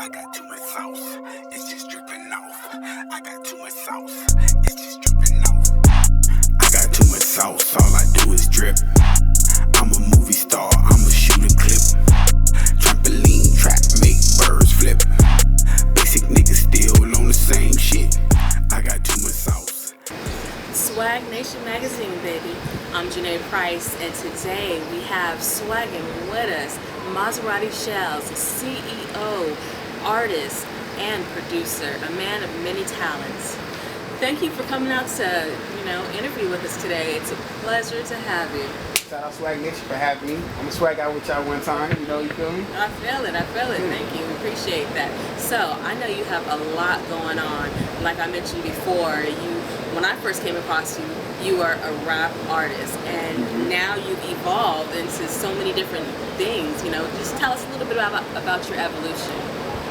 I got too much sauce, it's just dripping off. I got too much sauce, it's just dripping off. I got too much sauce, all I do is drip. I'm a movie star, I'ma shoot a clip. Trampoline trap, make birds flip. Basic niggas still on the same shit. I got too much sauce. SwaggNation magazine, baby. I'm Janae Price, and today we have swagging with us Maserati shellz, CEO, artist, and producer, a man of many talents. Thank you for coming out to, interview with us today. It's a pleasure to have you. Shout out SwaggNation for having me. I'm gonna swag out with y'all one time, you feel me? I feel it. Thank you. Appreciate that. So, I know you have a lot going on. Like I mentioned before, when I first came across you, you are a rap artist, and now you've evolved into so many different things. Just tell us a little bit about your evolution.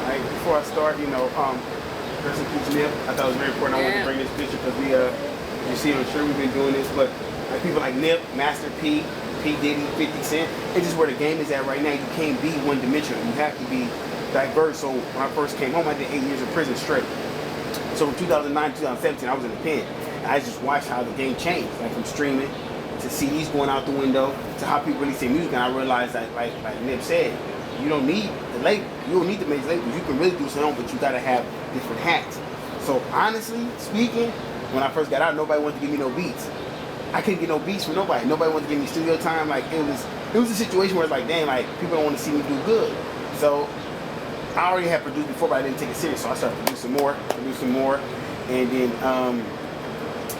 All right, before I start, rest in peace, Nip. I thought it was very important. I wanted to bring this picture because you see, I'm sure we've been doing this, but like people like Nip, Master P, P Diddy, 50 Cent, it's just where the game is at right now. You can't be one-dimensional. You have to be diverse. So when I first came home, I did 8 years in prison straight. So from 2009 to 2017, I was in the pen. I just watched how the game changed, like from streaming to CDs going out the window to how people release their music. And I realized that, like Nip said, you don't need the label. You don't need the major labels. You can really do something, but you gotta have different hats. So honestly speaking, when I first got out, nobody wanted to give me no beats. I couldn't get no beats from nobody. Nobody wanted to give me studio time. Like it was a situation where it's like, damn, like people don't want to see me do good. So I already had produced before, but I didn't take it serious. So I started producing more, and then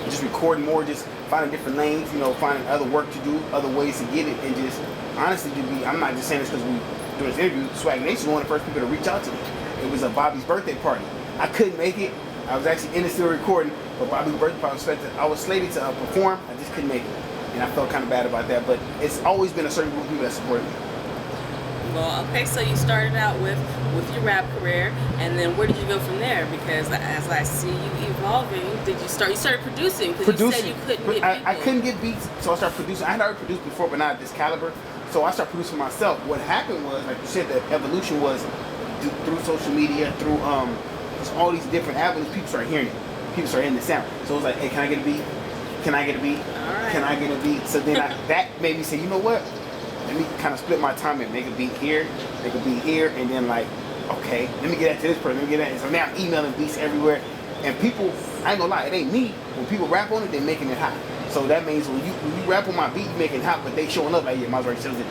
just recording more, just finding different lanes, finding other work to do, other ways to get it, and just honestly I'm not just saying this because we doing this interview. SwaggNation was one of the first people to reach out to me. It was a Bobby's birthday party. I couldn't make it. I was actually in the studio recording, but Bobby's birthday party I was slated to perform. I just couldn't make it, and I felt kind of bad about that. But it's always been a certain group of people that supported me. Well, okay, so you started out with your rap career, and then where did you go from there? Because as I see you evolving, you started producing? Because you said you couldn't get people. I couldn't get beats, so I started producing. I had already produced before, but not at this caliber. So I started producing myself. What happened was, like you said, the evolution was through social media, through just all these different avenues. People started hearing it. People started hearing the sound. So it was like, hey, can I get a beat? Can I get a beat? All right. Can I get a beat? So then that made me say, you know what? Let me kind of split my time and make a beat here, and then like, okay, let me get that to this person, let me get that. And so now I'm emailing beats everywhere, and people, I ain't gonna lie, it ain't me. When people rap on it, they're making it hot. So that means when you rap on my beat, you making it hot, but they showing up like, yeah, Maserati sells it.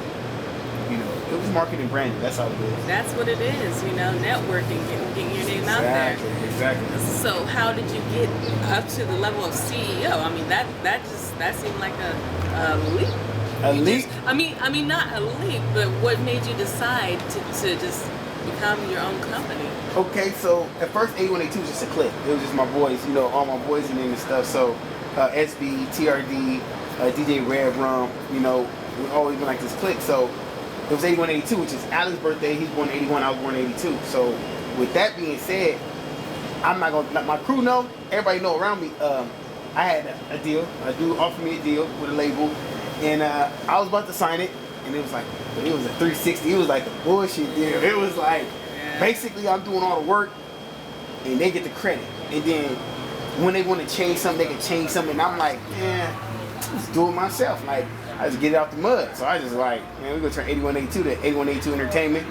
It was marketing branding. That's how it is. That's what it is, networking, getting your name out there. Exactly. So how did you get up to the level of CEO? I mean, that seemed like a leap. A leap? I mean, not a leap, but what made you decide to just become your own company? Okay, so at first 8182 was just a clique. It was just my boys, all my boys in and stuff. So SB, TRD, DJ Red Rum, we always been like this clique. So it was 8182, which is Alex's birthday. He's born in 81, I was born in 82. So with that being said, I'm not gonna let my crew know. Everybody know around me. I had a deal. A dude offered me a deal with a label. And I was about to sign it, and it was like, it was a 360. It was like a bullshit deal. It was like, basically I'm doing all the work, and they get the credit. And then when they want to change something, they can change something. And I'm like, just do it myself. Like, I just get it out the mud. So I just like, we're going to turn 8182 to 8182 Entertainment.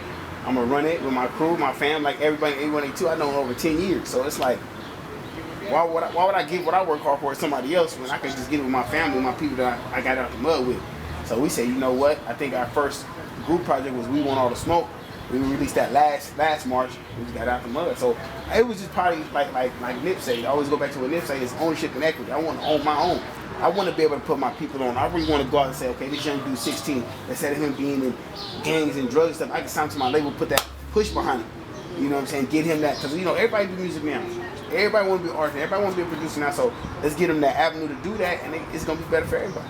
I'm going to run it with my crew, my fam, like everybody in 8182. I know over 10 years. So it's like, why would I give what I work hard for to somebody else when I could just get it with my family, my people that I got out the mud with? So we said, you know what? I think our first group project was We Want All the Smoke. We released that last March. We just got out the mud. So it was just probably like Nip said. I always go back to what Nip said is ownership and equity. I want to own my own. I want to be able to put my people on. I really want to go out and say, okay, this young dude 16, instead of him being in gangs and drugs and stuff, I can sign to my label, put that push behind him. You know what I'm saying? Get him that, because everybody do music now. Everybody want to be an artist. Everybody want to be a producer now. So let's get them that avenue to do that, and it's gonna be better for everybody.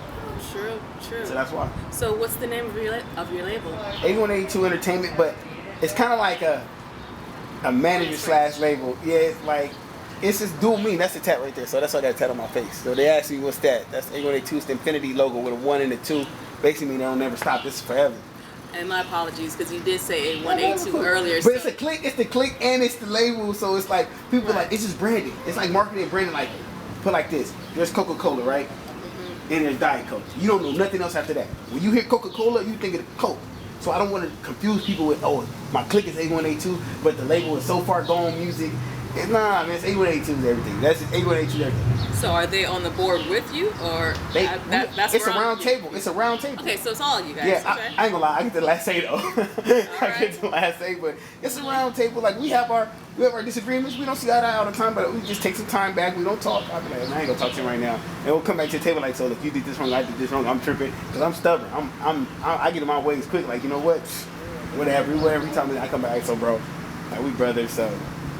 True. So that's why. So what's the name of your label? 8182 Entertainment, but it's kind of like a manager / label. Yeah, it's like it's just dual meaning. That's the tat right there. So that's why I got a tat on my face. So they asked me what's that. That's 8182. It's the infinity logo with a 1 and a 2. Basically, mean they'll never stop. This is forever. And my apologies, because you did say A1A2 earlier. But it's a click, it's the click, and it's the label. So it's like people are like, it's just branding. It's like marketing and branding. Like, put like this: there's Coca-Cola, right? And there's Diet Coke. You don't know nothing else after that. When you hear Coca-Cola, you think of Coke. So I don't want to confuse people with, oh, my click is A1A2, but the label is So Far Gone Music. Nah, man, it's A1A2 is everything. That's just A1A2 is everything. So are they on the board with you, or that's it's a round table. It's a round table. Okay, so it's all you guys. Yeah, okay. I ain't gonna lie. I get the last say though. I get the last say, but it's a round table. Like we have our disagreements. We don't see eye to eye all the time, but we just take some time back. We don't talk. I be like, I ain't gonna talk to him right now, and we'll come back to the table like, so look, you did this wrong, I did this wrong. I'm tripping because I'm stubborn. I get in my ways quick. Like, you know what? Whatever. Every time I come back, so bro, like we brothers, so.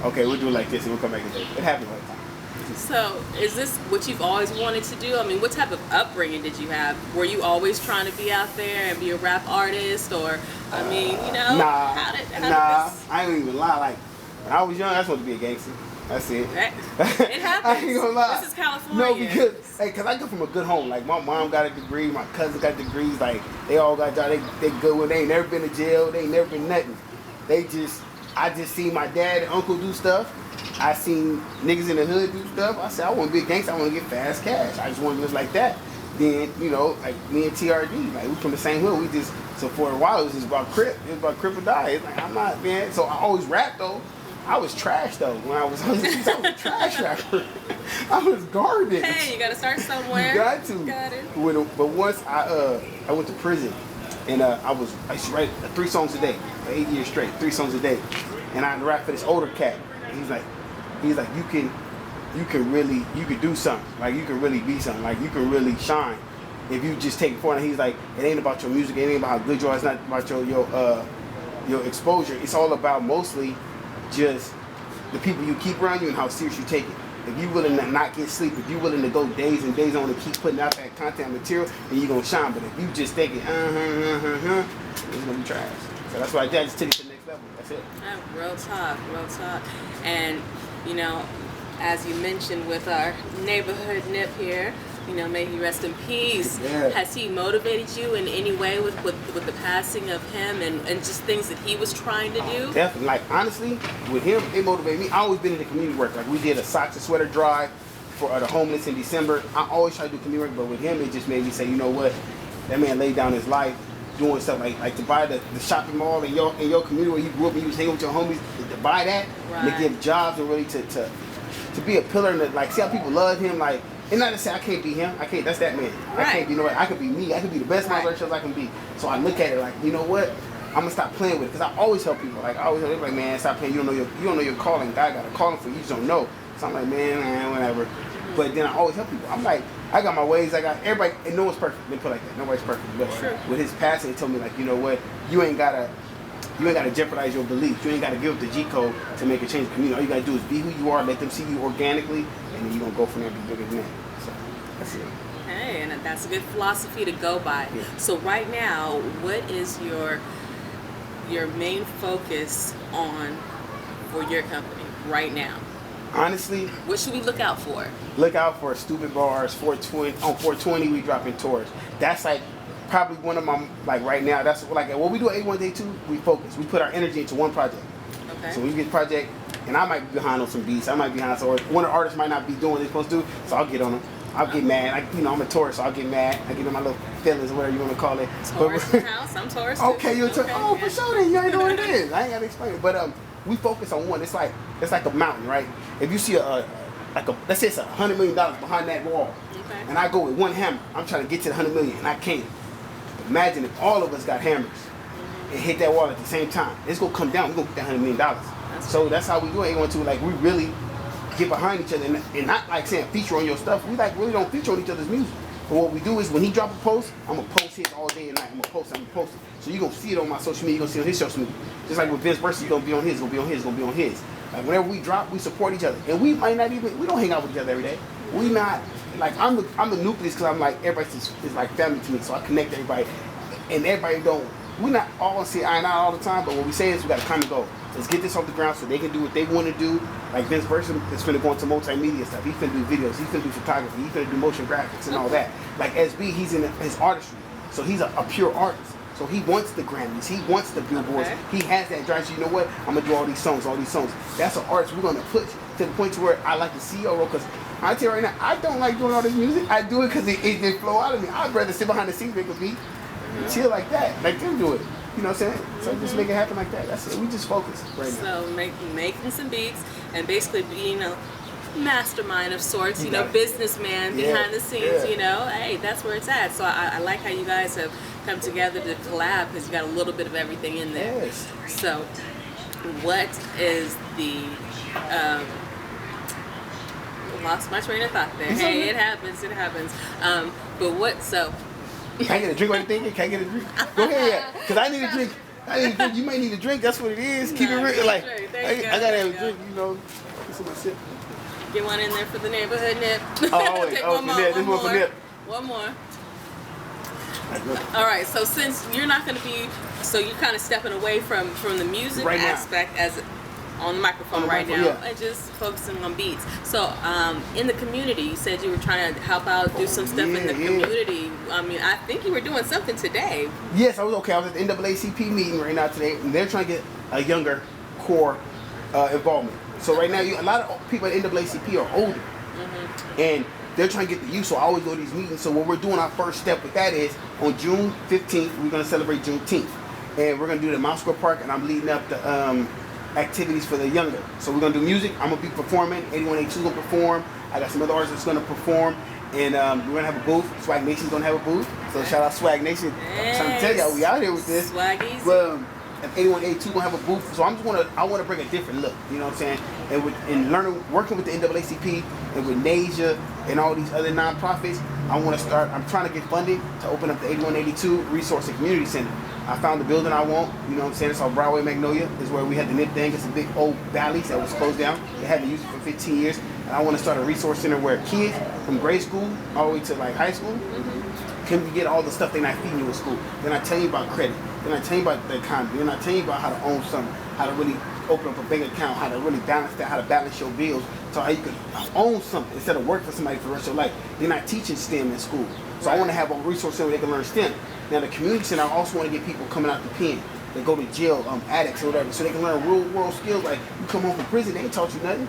Okay, we'll do it like this and we'll come back and do it. It happens all the time. So, is this what you've always wanted to do? I mean, what type of upbringing did you have? Were you always trying to be out there and be a rap artist? Or, I mean, you know, how did this... I ain't even lie. Like, when I was young, I just wanted to be a gangster. That's it. It happens. I ain't gonna lie. This is California. No, because I come from a good home. Like, my mom got a degree, my cousins got degrees. Like, they all got jobs. They good with. They ain't never been to jail. They ain't never been nothing. I just seen my dad and uncle do stuff. I seen niggas in the hood do stuff. I said, I want to be a gangster. I want to get fast cash. I just want to live like that. Then, you know, like me and TRD, like we from the same hood. So for a while, it was just about Crip. It was about Crip or die. It's like, I'm not, man. So I always rapped, though. I was trash, though. When I was a trash rapper. I was garbage. Hey, you got to start somewhere. You got to. Got it. But once I went to prison, and I used to write 3 songs a day for 8 years straight, 3 songs a day. And I rap for this older cat. And he's like, you can do something. Like, you can really be something. Like, you can really shine if you just take it forward. And he's like, it ain't about your music. It ain't about how good you are. It's not about your exposure. It's all about mostly just the people you keep around you and how serious you take it. If you're willing to not get sleep, if you're willing to go days and days on and keep putting out that content material, then you're going to shine. But if you just think it, it's going to be trash. So that's why I just took it to the next level. That's it. Real talk. And, you know, as you mentioned with our neighborhood Nip here, you know, may he rest in peace. Yeah. Has he motivated you in any way with the passing of him and just things that he was trying to do? Definitely. Like, honestly, with him, it motivated me. I always been in the community work. Like, we did a socks and sweater drive for the homeless in December. I always try to do community work, but with him, it just made me say, you know what? That man laid down his life doing stuff like to buy the shopping mall in your community where you grew up and you was hanging with your homies, to buy that, right. And to give jobs and really to be a pillar and to, like, see how people love him. Like, and not to say I can't be him. I can't. That's that man. Right. I can't be, you know what? I could be me. I could be the best Right. Maserati I can be. So I look at it like, you know what? I'm gonna stop playing with it because I always help people. Like, I always help people, like, man, stop playing. You don't know your calling. God got a calling for you. You just don't know. So I'm like, man, whatever. But then I always help people. I'm like, I got my ways. I got everybody, and no one's perfect. Let me put it like that. Nobody's perfect. But True. with his passing, he told me, like, you know what? You ain't gotta jeopardize your beliefs. You ain't gotta give up the G code to make a change in the community. All you gotta do is be who you are. Let them see you organically, and then you gonna go from there and be bigger than that. So that's it. Hey, and that's a good philosophy to go by. Yeah. So right now, what is your main focus on for your company right now? Honestly, What should we look out for? look out for Stupid Bars 420. On 420, we dropping tours. That's like probably one of my, like, right now. That's like when we do A1 Day 2, we focus. We put our energy into one project. Okay. So when we get a project, and I might be behind on some beats. I might be behind, or one of the artists might not be doing what they're supposed to do. So I'll get on them. I'll get mad. I'm a Taurus, so I'll get mad. I get in my little feelings or whatever you want to call it. Taurus in the house. I'm Taurus too. Okay, you're Taurus. Okay, Oh, yeah. for sure. Then you already know what it is. I ain't gotta explain it. But we focus on one. It's like a mountain, right? If you see let's say it's $100 million behind that wall, Okay. and I go with one hammer, I'm trying to get to the 100 million, and I can't. Imagine if all of us got hammers and hit that wall at the same time. It's gonna come down. We're gonna get that $100 million. So that's how we do it. Like, we really get behind each other and not like saying feature on your stuff. We like really don't feature on each other's music. But what we do is when he drop a post, I'm gonna post his all day and night. I'm gonna post it. So you're gonna see it on my social media. You're gonna see it on his social media. Just like with Vince Versa, you're gonna be on his, gonna be on his, gonna be on his. Like, whenever we drop, we support each other. And we might not even, we don't hang out with each other every day. We not, like, I'm the nucleus because I'm like, everybody is like family to me. So I connect everybody. And everybody we not all see eye and eye all the time, but what we say is we got a common goal. Let's get this off the ground so they can do what they want to do. Like, Vince Versa is finna go into multimedia stuff. He's finna do videos. He's finna do photography. He's finna do motion graphics and all that. Like SB, he's in his artistry. So he's a pure artist. So So he wants the Grammys. He wants the billboards. Okay. He has that drive. So you know what? I'm gonna do all these songs. That's an artist we're gonna push to the point to where I like the CEO role. Because I tell you right now, I don't like doing all this music. I do it because it just flow out of me. I'd rather sit behind the scenes, make a beat, and chill like that, like them do it. You know what I'm saying? So just make it happen like that. That's it. We just focus right now. So making some beats and basically being a mastermind of sorts, You businessman Yeah, behind the scenes, yeah. hey, that's where it's at. So I like how you guys have come together to collab because you got a little bit of everything in there. Yes. So what is the lost my train of thought there. Hey, it happens. But what, so Can I get a drink while you're thinking? Can I get a drink? Go ahead, because I need a drink. You might need a drink. That's what it is. Keep it real. Like, I gotta have a drink, Get some sip. Get one in there for the neighborhood nip. Oh, Take for one more. nip. This one for nip. One more. All right. So since you're not going to be, so you're kind of stepping away from the music Right now. aspect as on the microphone right now, yeah. and just focusing on beats. So in the community, you said you were trying to help out, do some stuff in the community. I mean, I think you were doing something today. Yes, I was okay. I was at the NAACP meeting right now today, and they're trying to get a younger core involvement. So right now, a lot of people at NAACP are older, and they're trying to get the youth. So I always go to these meetings. So what we're doing, our first step with that is on June 15th, we're going to celebrate Juneteenth, and we're going to do it at Mount Square Park, and I'm leading up the activities for the younger. So we're going to do music. I'm going to be performing. 8182 is going to perform. I got some other artists that's going to perform, and we're going to have a booth. SwaggNation's going to have a booth. So shout out SwaggNation. I'm trying to tell y'all, we out here with this. Swag easy. But, 8182 gonna have a booth, so I want to bring a different look, you know what I'm saying? And working with the NAACP and with NASIA and all these other nonprofits, I'm trying to get funding to open up the 8182 Resource and Community Center. I found the building I want, you know what I'm saying? It's on Broadway Magnolia, is where we had the NIP thing. It's a big old valley that was closed down. They hadn't used it for 15 years. And I want to start a resource center where kids from grade school all the way to like high school can get all the stuff they're not feeding you in school. They're not telling you about credit. They're not telling you about the economy. They're not telling you about how to own something, how to really open up a bank account, how to really balance that, how to balance your bills, so how you can own something instead of work for somebody for the rest of your life. They're not teaching STEM in school. So I want to have a resource center where they can learn STEM. Now the community center, I also want to get people coming out the pen that go to jail, addicts or whatever, so they can learn real world skills. Like you come home from prison, they ain't taught you nothing.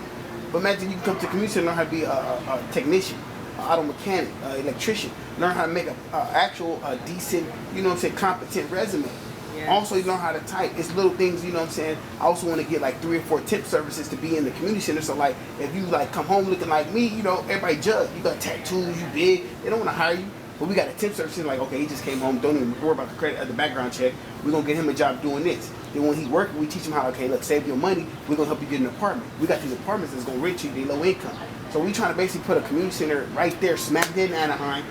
But imagine you can come to the community center and learn how to be a technician, an auto mechanic, electrician, learn how to make an actual decent, competent resume. Yes. Also, you learn how to type. It's little things, you know what I'm saying? I also want to get like 3 or 4 temp services to be in the community center. So like, if you like come home looking like me, everybody judge. You got tattoos, you big. They don't want to hire you. But we got a temp service like, okay, he just came home. Don't even worry about the credit, the background check. We're gonna get him a job doing this. Then when he working, we teach him how. Okay, look, save your money. We're gonna help you get an apartment. We got these apartments that's gonna rent you. They low income. So we trying to basically put a community center right there, smack dead in Anaheim,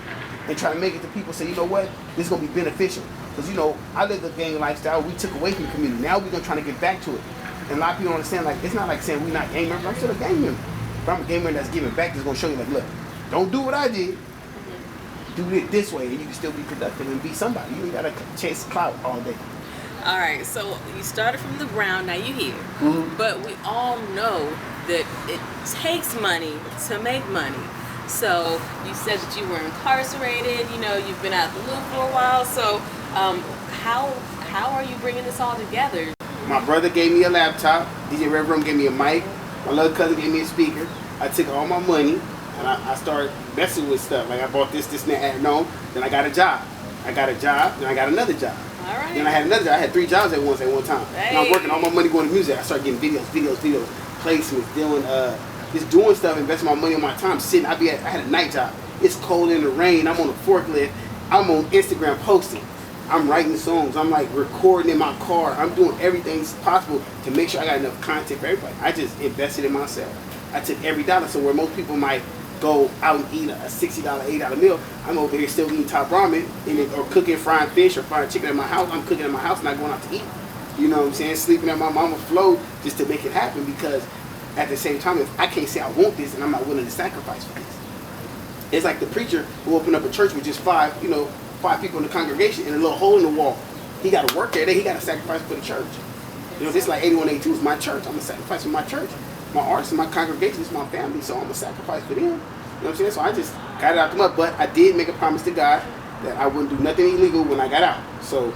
and try to make it to people say, you know what, this is gonna be beneficial. Because I lived a gang lifestyle. We took away from the community. Now we're gonna try to get back to it. And a lot of people don't understand. Like, it's not like saying we're not gang members. I'm still a gang member. But I'm a gang member that's giving back. That's gonna show you, like, look, don't do what I did. Do it this way, and you can still be productive and be somebody. You ain't gotta chase clout all day. All right, so you started from the ground, now you're here. Mm-hmm. But we all know that it takes money to make money. So you said that you were incarcerated, you've been out the loop for a while. So how are you bringing this all together? My brother gave me a laptop. DJ Rev Room gave me a mic. My little cousin gave me a speaker. I took all my money and I started messing with stuff. Like I bought this, and that, adding on. Then I got a job. Then I got another job. All right. Then I had another job. I had 3 jobs at one time. Hey. And I was working all my money going to music. I started getting videos, placements, doing stuff, investing my money on my time, sitting. I had a night job. It's cold in the rain. I'm on a forklift. I'm on Instagram posting. I'm writing songs. I'm like recording in my car. I'm doing everything possible to make sure I got enough content for everybody. I just invested in myself. I took every dollar. So where most people might go out and eat a $60, $80 meal, I'm over here still eating top ramen or cooking, frying fish or frying chicken at my house. I'm cooking at my house, not going out to eat. You know what I'm saying? Sleeping at my mama's floor just to make it happen, because at the same time, if I can't say I want this and I'm not willing to sacrifice for this. It's like the preacher who opened up a church with just 5 people in the congregation and a little hole in the wall. He got to work there. He got to sacrifice for the church. It's like 8182 is my church. I'm going to sacrifice for my church. My artists and my congregation is my family, so I'm going to sacrifice for them. You know what I'm saying? So I just got it out the mud. But I did make a promise to God that I wouldn't do nothing illegal when I got out. So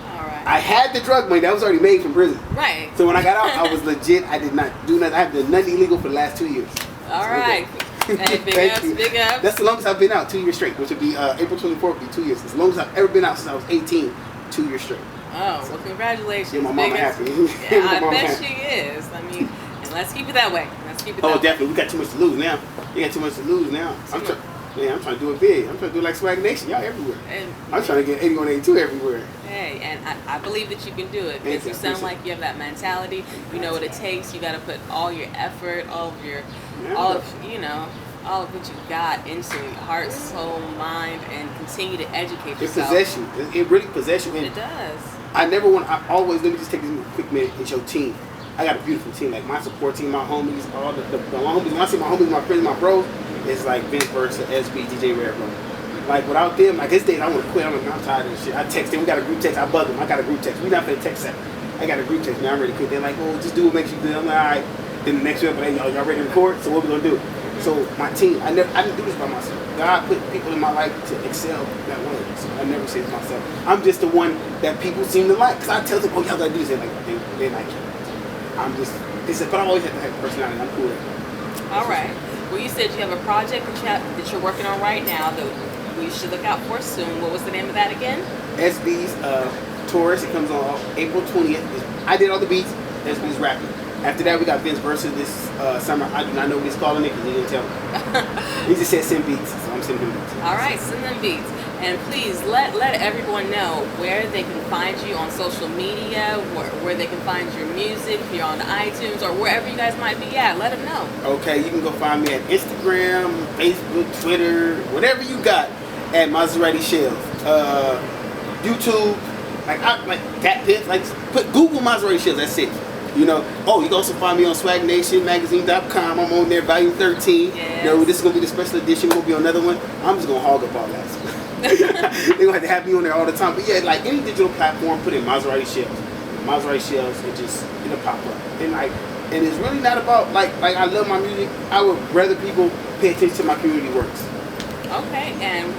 I had the drug money that was already made from prison. Right. So when I got out, I was legit. I did not do nothing. I have done nothing illegal for the last 2 years. All right. Hey, big ups, big ups. That's the longest I've been out, 2 years straight, which would be April 24th would be 2 years. It's the longest I've ever been out since I was 18, 2 years straight. Oh, well, congratulations. Yeah, my mama happy. Yeah, I bet she is. I mean, and let's keep it that way. Let's keep it that way. Oh, definitely. We got too much to lose now. You got too much to lose now. I'm trying to do it big. I'm trying to do it like SwaggNation. Y'all everywhere. And, I'm trying to get 8182 everywhere. Hey, and I believe that you can do it because you sound like you have that mentality. You know what it takes. You got to put all your effort, all of what you got into your heart, soul, mind, and continue to educate yourself. It possession. It really possession. It does. Let me just take this quick minute. It's your team. I got a beautiful team. Like my support team, my homies, all the homies. When I say my homies, my friends, my bros, it's like Vince Versa, SB, DJ Red Room. Like without them, like this day I want to quit. I'm tired of this shit. I text them. We got a group text. I bug them. I got a group text. We not finna text that. I got a group text. Now I'm ready to quit. They're like, oh, just do what makes you good. I'm like, all right. Then the next week, hey, y'all ready to record? So what we gonna do? So my team, I didn't do this by myself. God put people in my life to excel that way. So I never say it myself. I'm just the one that people seem to like. Cause I tell them, oh, y'all gotta do this. They like it. But I always have to have personality. I'm cool. All right. Well, you said you have a project that you're working on right now that we should look out for soon. What was the name of that again? SB's Taurus. It comes on April 20th. I did all the beats. SB's rapping. After that, we got Vince Versa this summer. I do not know what he's calling it because he didn't tell me. He just said send beats, so I'm sending him beats. All right, send them beats. And please let everyone know where they can find you on social media, where they can find your music, if you're on iTunes, or wherever you guys might be at. Let them know. Okay, you can go find me at Instagram, Facebook, Twitter, whatever you got, at Maserati shellz. YouTube, like that pit, like put Google Maserati shellz. That's it. You know, you can also find me on SwaggNationMagazine.com. I'm on there, volume 13. Yes. You know, this is going to be the special edition. We'll be on another one. I'm just going to hog up all that. They're going to have to have me on there all the time. But yeah, like any digital platform, put in Maserati shellz. Maserati shellz, it'll pop up. And it's really not about, like I love my music. I would rather people pay attention to my community works. Okay, and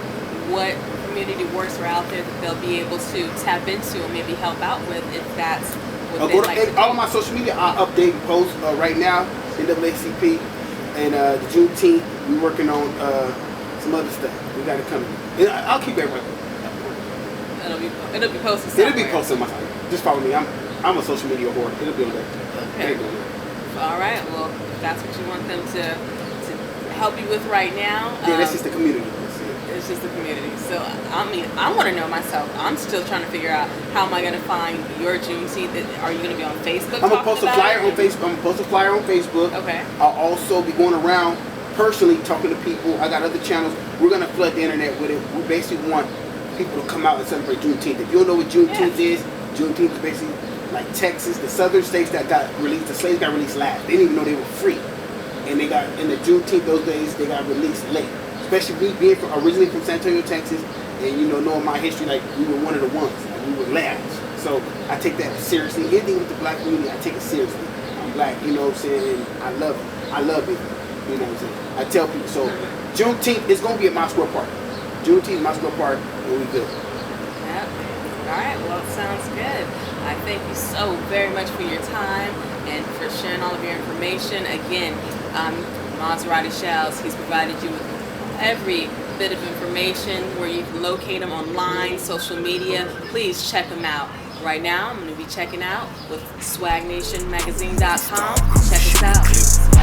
what community works are out there that they'll be able to tap into and maybe help out with if that's what they like to do? All of my social media, I update and post right now, NAACP, and the Juneteenth. We're working on some other stuff. We got it coming. And I'll keep everybody. It'll be posted somewhere. It'll be posted on my site. Just follow me. I'm a social media whore. It'll be on there. Okay. All right. Well, if that's what you want them to help you with right now. Yeah, that's just the community. It's just the community. So, I mean, I want to know myself. I'm still trying to figure out how am I going to find your Juneteenth. Are you going to be on Facebook? I'm going to post a flyer on Facebook. I'm going to post a flyer on Facebook. Okay. I'll also be going around personally talking to people. I got other channels. We're going to flood the internet with it. We basically want people to come out and celebrate Juneteenth. If you don't know what Juneteenth is, Juneteenth is basically like Texas, the southern states that got released. The slaves got released last. They didn't even know they were free. And they got, in the Juneteenth, those days, they got released late. Especially me being originally from San Antonio, Texas, and knowing my history, like we were one of the ones, like we were last. So I take that seriously. Anything with the black community, I take it seriously. I'm black, you know what I'm saying? And I love it. I love it. You know what I'm saying? I tell people. So Juneteenth is gonna be at my square park. Juneteenth, my square park, and we good. Yep. All right. Well, it sounds good. I thank you so very much for your time and for sharing all of your information. Again, Maserati shellz. He's provided you with every bit of information where you can locate him online, social media. Please check him out. Right now, I'm going to be checking out with SwaggNationMagazine.com. Check us out.